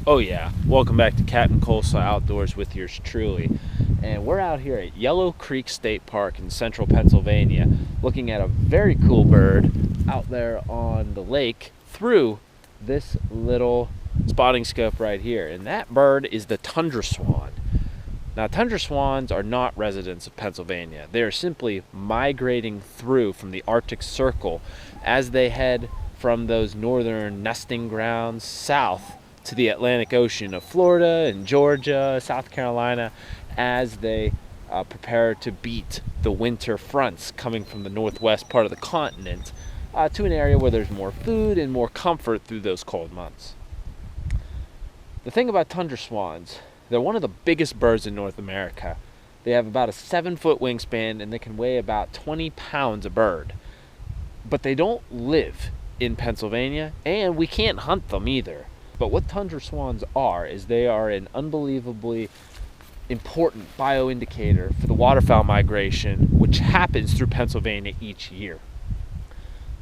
Oh yeah, welcome back to Captain Coleslaw Outdoors with yours truly. And we're out here at Yellow Creek State Park in central Pennsylvania looking at a very cool bird out there on the lake through this little spotting scope right here. And that bird is the tundra swan. Now, tundra swans are not residents of Pennsylvania. They are simply migrating through from the Arctic Circle as they head from those northern nesting grounds south to the Atlantic Ocean of Florida and Georgia, South Carolina, as they prepare to beat the winter fronts coming from the northwest part of the continent to an area where there's more food and more comfort through those cold months. The thing about tundra swans, they're one of the biggest birds in North America. They have about a 7-foot wingspan and they can weigh about 20 pounds a bird. But they don't live in Pennsylvania, and we can't hunt them either. But what tundra swans are is they are an unbelievably important bioindicator for the waterfowl migration, which happens through Pennsylvania each year.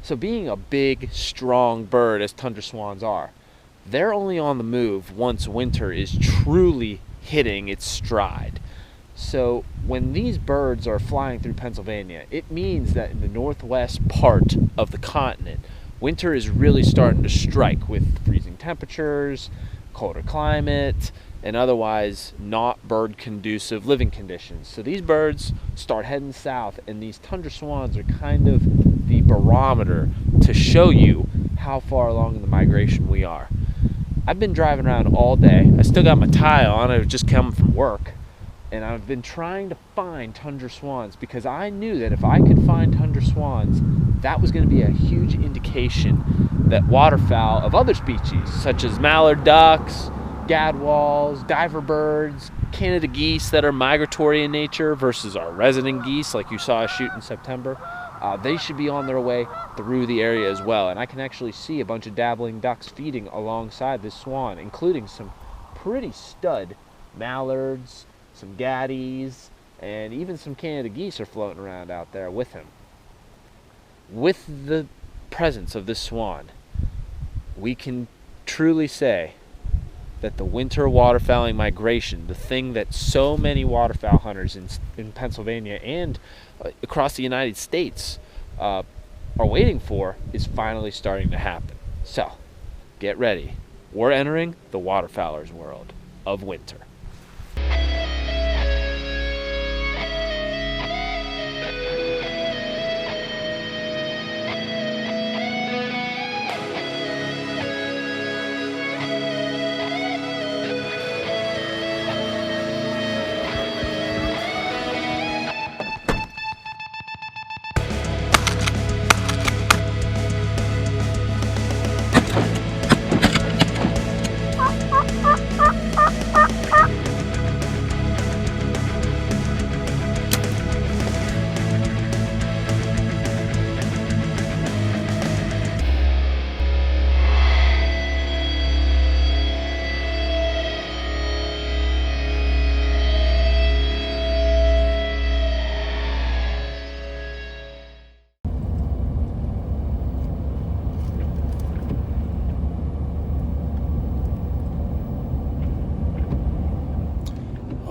So being a big, strong bird as tundra swans are, they're only on the move once winter is truly hitting its stride. So when these birds are flying through Pennsylvania, it means that in the northwest part of the continent, winter is really starting to strike with freezing temperatures, colder climate, and otherwise not bird conducive living conditions. So these birds start heading south, and these tundra swans are kind of the barometer to show you how far along in the migration we are. I've been driving around all day. I still got my tie on. I was just coming from work. And I've been trying to find tundra swans because I knew that if I could find tundra swans, that was going to be a huge indication that waterfowl of other species, such as mallard ducks, gadwalls, diver birds, Canada geese that are migratory in nature versus our resident geese like you saw us shoot in September, they should be on their way through the area as well. And I can actually see a bunch of dabbling ducks feeding alongside this swan, including some pretty stud mallards, some gaddies, and even some Canada geese are floating around out there with him. With the presence of this swan, we can truly say that the winter waterfowling migration, the thing that so many waterfowl hunters in Pennsylvania and across the United States are waiting for, is finally starting to happen. So, get ready. We're entering the waterfowler's world of winter.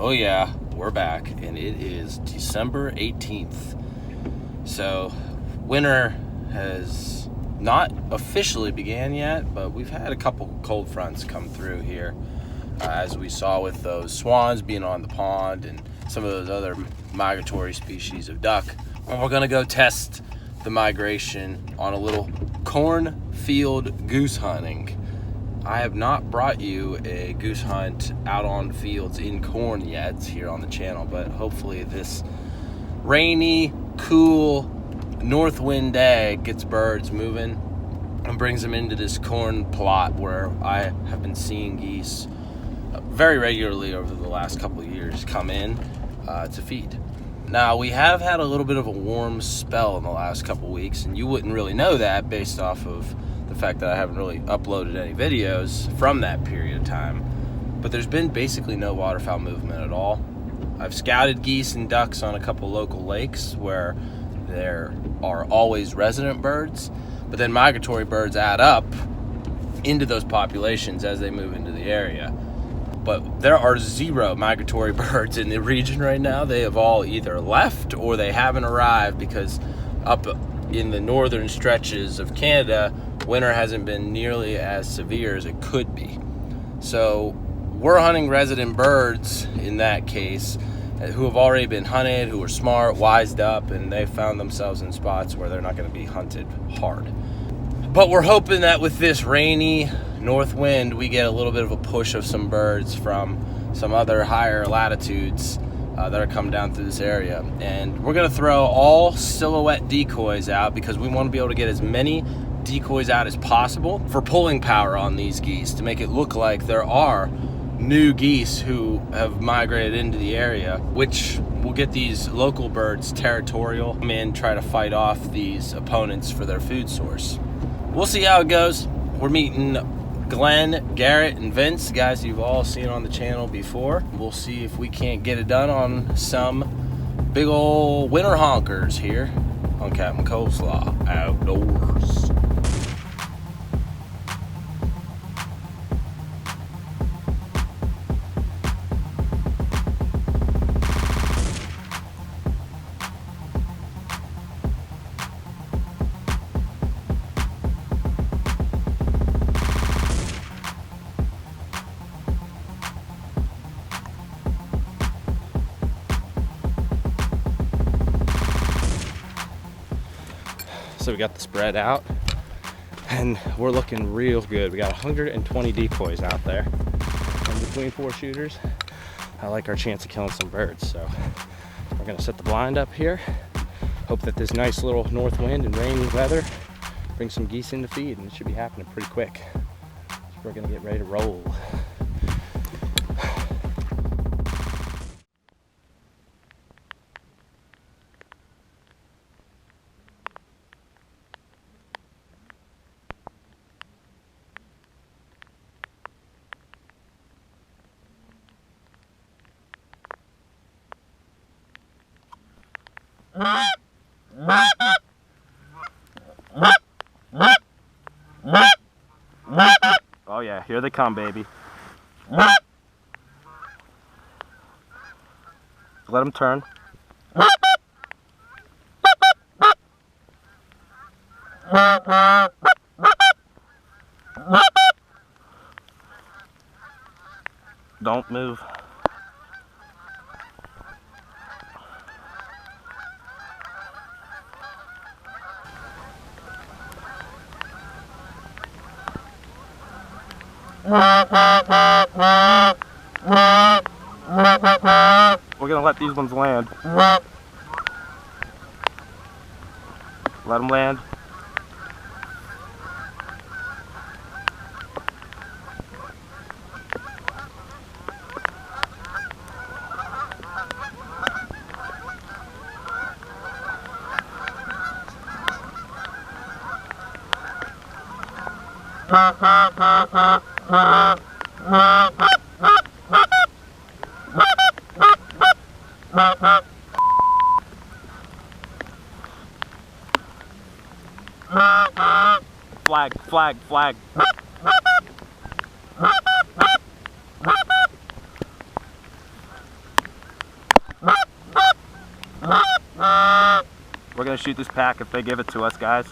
Oh yeah, we're back, and it is December 18th. So, winter has not officially began yet, but we've had a couple cold fronts come through here, as we saw with those swans being on the pond and some of those other migratory species of duck. And we're gonna go test the migration on a little cornfield goose hunting. I have not brought you a goose hunt out on fields in corn yet here on the channel, but hopefully this rainy, cool north wind day gets birds moving and brings them into this corn plot where I have been seeing geese very regularly over the last couple of years come in to feed. Now, we have had a little bit of a warm spell in the last couple weeks, and you wouldn't really know that based off of the fact that I haven't really uploaded any videos from that period of time. But there's been basically no waterfowl movement at all. I've scouted geese and ducks on a couple local lakes where there are always resident birds, but then migratory birds add up into those populations as they move into the area. But there are 0 migratory birds in the region right now. They have all either left or they haven't arrived because up in the northern stretches of Canada, winter hasn't been nearly as severe as it could be. So we're hunting resident birds in that case who have already been hunted, who are smart, wised up, and they found themselves in spots where they're not going to be hunted hard. But we're hoping that with this rainy north wind, we get a little bit of a push of some birds from some other higher latitudes that are coming down through this area. And we're going to throw all silhouette decoys out because we want to be able to get as many decoys out as possible for pulling power on these geese to make it look like there are new geese who have migrated into the area, which will get these local birds territorial and try to fight off these opponents for their food source. We'll see how it goes. We're meeting Glenn, Garrett, and Vince, guys you've all seen on the channel before. We'll see if we can't get it done on some big ol' winter honkers here on Captain Coleslaw Outdoors. So we got the spread out and we're looking real good. We got 120 decoys out there. And between 4 shooters, I like our chance of killing some birds. So we're gonna set the blind up here. Hope that this nice little north wind and rainy weather brings some geese in to feed, and it should be happening pretty quick. So we're gonna get ready to roll. Oh yeah, here they come, baby. Let them turn. Don't move. We're gonna let these ones land. Let them land. Flag, flag, flag. We're gonna shoot this pack if they give it to us, guys.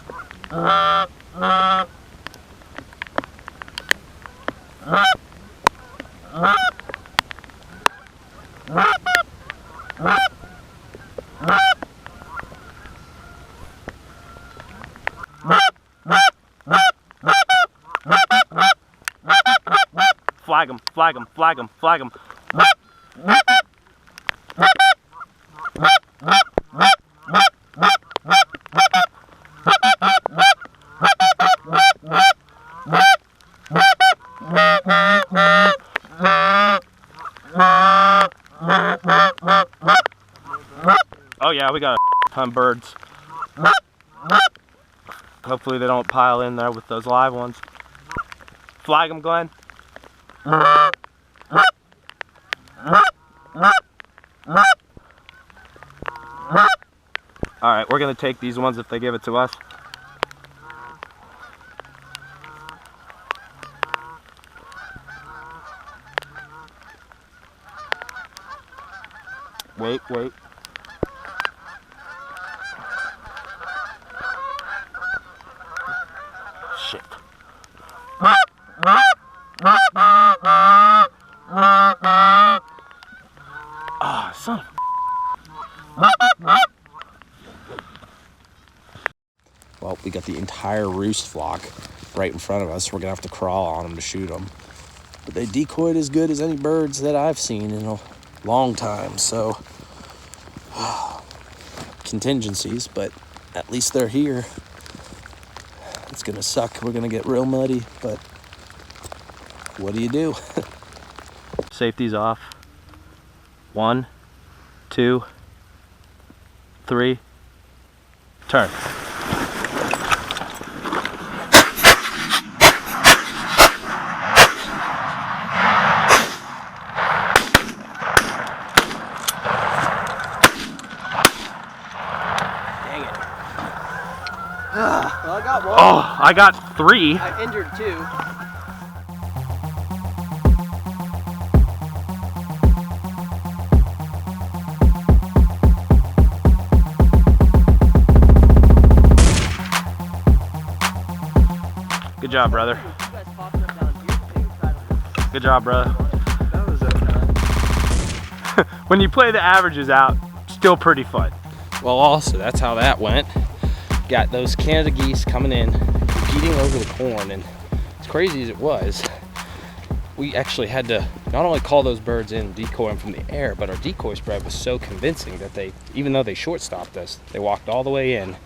Flag them, flag them, flag them, flag them. Oh yeah, we got a ton of birds. Hopefully they don't pile in there with those live ones. Flag them, Glenn. All right, we're gonna take these ones if they give it to us. Wait. Shit. Ah, son of a... Well, we got the entire roost flock right in front of us. We're gonna have to crawl on them to shoot them. But they decoyed as good as any birds that I've seen in a long time, so contingencies, but at least they're here. It's gonna suck. We're gonna get real muddy, but what do you do? Safety's off. 1, 2, 3, turn. Well, I got one. Oh, I got 3. I injured 2. Good job, brother. Good job, brother. That was okay. When you play the averages out, still pretty fun. Well, also, that's how that went. Got those Canada geese coming in, competing over the corn, and as crazy as it was, we actually had to not only call those birds in and decoy them from the air, but our decoy spread was so convincing that they, even though they short-stopped us, they walked all the way in,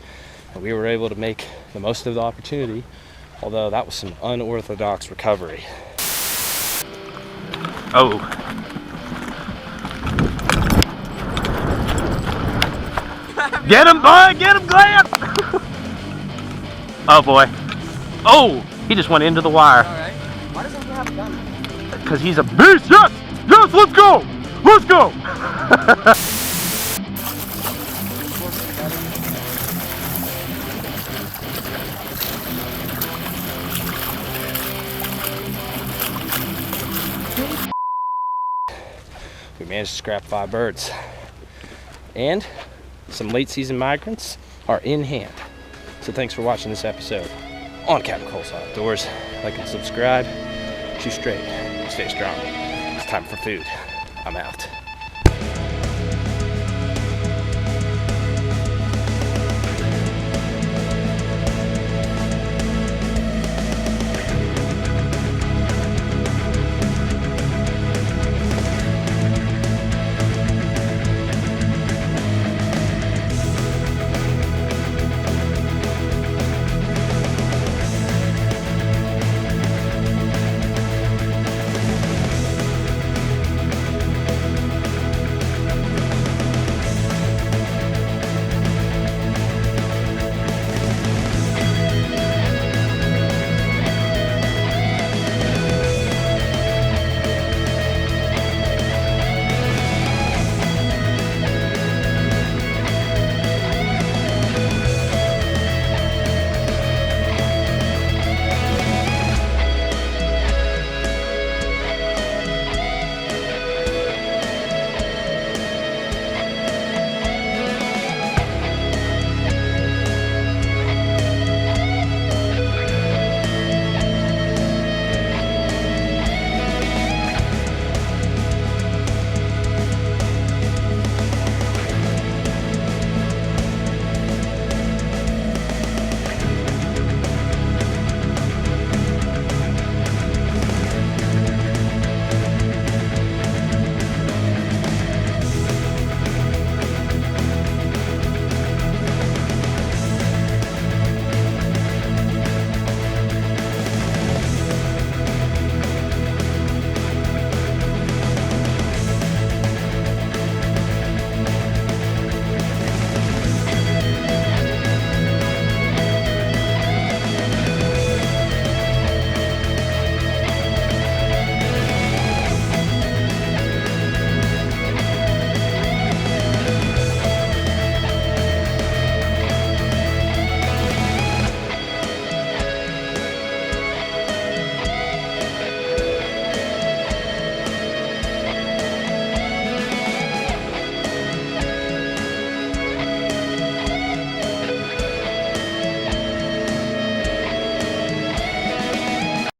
and we were able to make the most of the opportunity, although that was some unorthodox recovery. Oh. Get him, boy! Get him, Glam! Oh, boy. Oh! He just went into the wire. Alright. Why doesn't he have a gun? Because he's a beast! Yes! Yes! Let's go! Let's go! We managed to scrap 5 birds. And some late season migrants are in hand. So thanks for watching this episode on Captain Coleslaw Outdoors. Like and subscribe. Shoot straight. Stay strong. It's time for food. I'm out.